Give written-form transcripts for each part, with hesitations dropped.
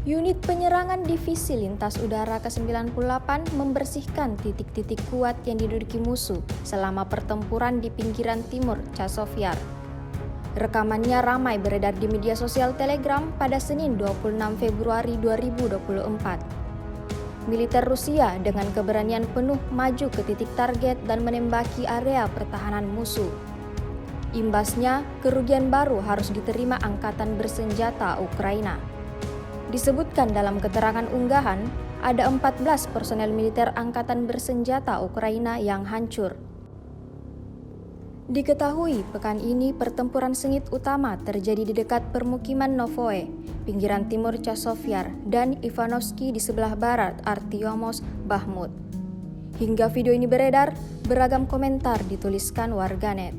Unit penyerangan Divisi Lintas Udara ke-98 membersihkan titik-titik kuat yang diduduki musuh selama pertempuran di pinggiran timur Chasiv Yar. Rekamannya ramai beredar di media sosial Telegram pada Senin 26 Februari 2024. Militer Rusia dengan keberanian penuh maju ke titik target dan menembaki area pertahanan musuh. Imbasnya, kerugian baru harus diterima Angkatan Bersenjata Ukraina. Disebutkan dalam keterangan unggahan, ada 14 personel militer Angkatan Bersenjata Ukraina yang hancur. Diketahui pekan ini pertempuran sengit utama terjadi di dekat permukiman Novoe, pinggiran timur Chasiv Yar, dan Ivanovsky di sebelah barat Artyomov Bakhmut. Hingga video ini beredar, beragam komentar dituliskan warganet.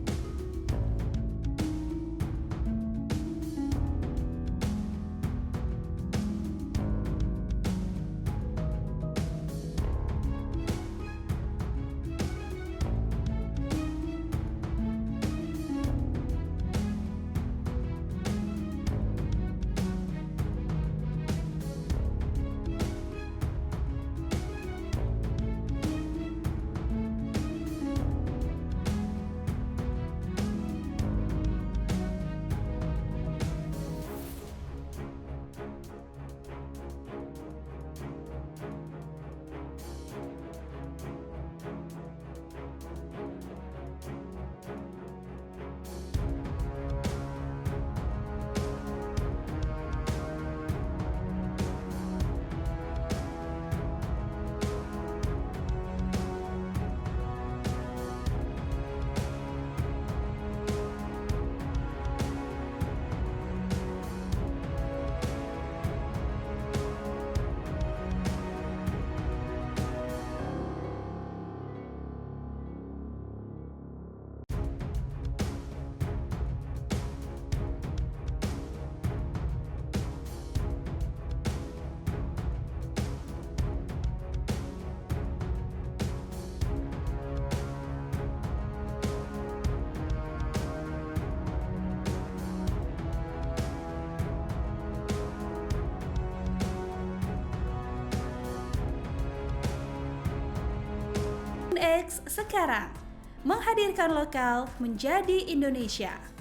X sekarang menghadirkan lokal menjadi Indonesia.